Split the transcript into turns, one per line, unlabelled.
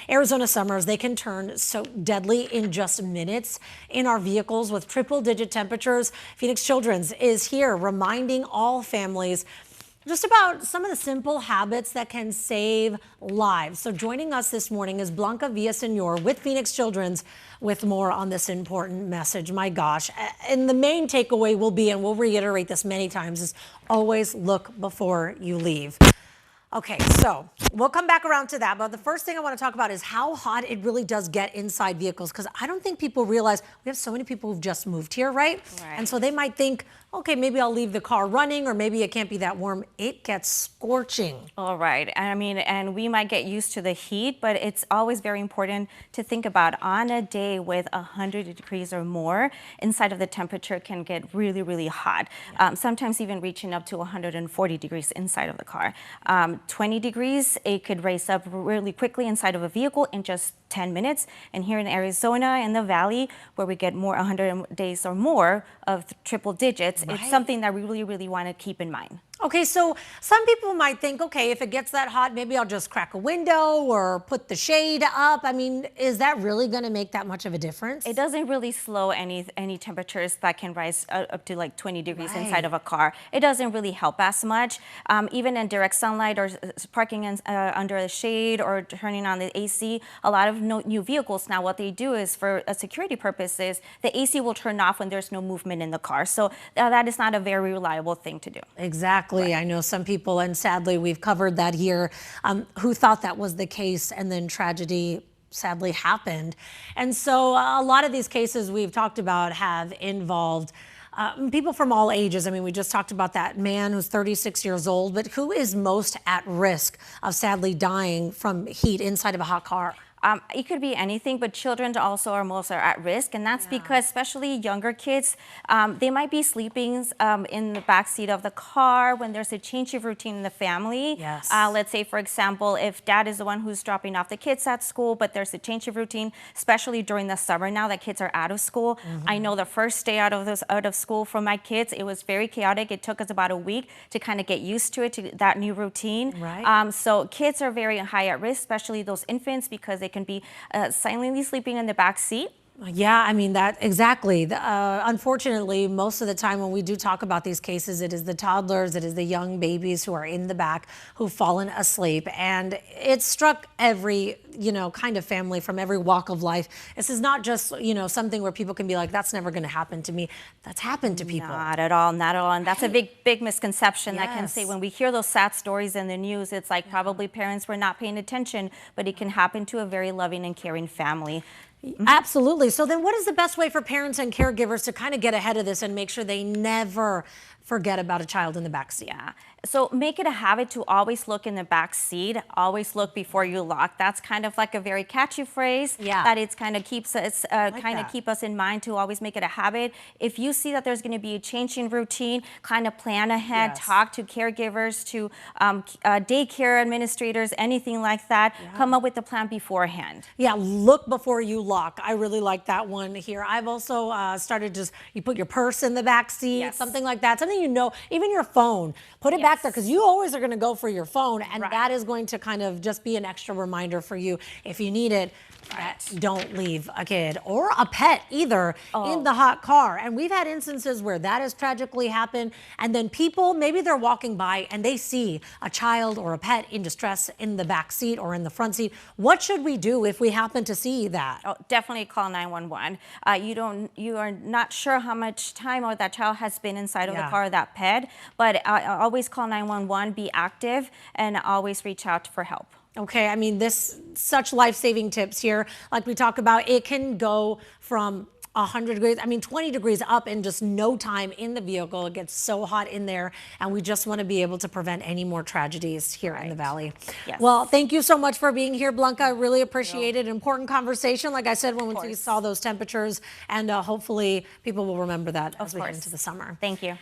Arizona summers, they can turn so deadly in just minutes in our vehicles with triple-digit temperatures. Phoenix Children's is here reminding all families just about some of the simple habits that can save lives. So joining us this morning is Blanca Villasenor with Phoenix Children's with more on this important message. My gosh. And the main takeaway will be, and we'll reiterate this many times, is always look before you leave. Okay, so we'll come back around to that. But the first thing I want to talk about is how hot it really does get inside vehicles, because I don't think people realize we have so many people who've just moved here, right? And so they might think, okay, maybe I'll leave the car running, or maybe it can't be that warm. It gets scorching.
All right. I mean, and we might get used to the heat, but it's always very important to think about on a day with 100 degrees or more, inside of the temperature can get really, really hot. Sometimes even reaching up to 140 degrees inside of the car. 20 degrees, it could raise up really quickly inside of a vehicle in just 10 minutes. And here in Arizona, in the valley, where we get more 100 days or more of triple digits, it's something that we really, really want to keep in mind.
Okay, so some people might think, okay, if it gets that hot, maybe I'll just crack a window or put the shade up. I mean, is that really going to make that much of a difference?
It doesn't really slow any temperatures that can rise up to like 20 degrees inside of a car. It doesn't really help as much. Even in direct sunlight or parking under a shade or turning on the AC, a lot of new vehicles now, what they do is for security purposes, the AC will turn off when there's no movement in the car. So that is not a very reliable thing to do.
Exactly. I know some people, and sadly we've covered that here, who thought that was the case, and then tragedy sadly happened. And so a lot of these cases we've talked about have involved people from all ages. I mean, we just talked about that man who's 36 years old, but who is most at risk of sadly dying from heat inside of a hot car?
It could be anything, but children also are most at risk, and that's because especially younger kids, they might be sleeping in the back seat of the car when there's a change of routine in the family. Let's say, for example, if dad is the one who's dropping off the kids at school, but there's a change of routine, especially during the summer now that kids are out of school. I know the first day out of school for my kids, it was very chaotic. It took us about a week to kind of get used to it, to that new routine. So kids are very high at risk, especially those infants, because they can be silently sleeping in the back seat.
Yeah, I mean, that exactly. Unfortunately, most of the time when we do talk about these cases, it is the toddlers, it is the young babies who are in the back who've fallen asleep. And it struck every, kind of family from every walk of life. This is not just, something where people can be like, that's never going to happen to me. That's happened to people.
Not at all, not at all. And that's a big misconception that can say when we hear those sad stories in the news, it's like probably parents were not paying attention, but it can happen to a very loving and caring family.
Absolutely. So then what is the best way for parents and caregivers to kind of get ahead of this and make sure they never forget about a child in the back seat?
So make it a habit to always look in the back seat, always look before you lock. That's kind of like a very catchy phrase that it's kind of keeps us keep us in mind to always make it a habit. If you see that there's going to be a change in routine, kind of plan ahead, talk to caregivers, to daycare administrators, anything like that. Come up with the plan beforehand.
Look before you lock. I really like that one here. I've also started you put your purse in the back seat, something like that. Something even your phone, put it back there, because you always are going to go for your phone, and that is going to kind of just be an extra reminder for you if you need it. Don't leave a kid or a pet either in the hot car. And we've had instances where that has tragically happened, and then people, maybe they're walking by and they see a child or a pet in distress in the back seat or in the front seat. What should we do if we happen to see that?
Definitely call 911. You are not sure how much time or that child has been inside of the car or that pet, but always call 911, be active, and always reach out for help.
Okay, I mean, such life-saving tips here. Like we talk about, it can go from 100 degrees, 20 degrees up in just no time in the vehicle. It gets so hot in there, and we just want to be able to prevent any more tragedies here in the Valley. Well, thank you so much for being here, Blanca. I really appreciate it. Important conversation, like I said, when we saw those temperatures, and hopefully people will remember that as we head into the summer.
Thank you.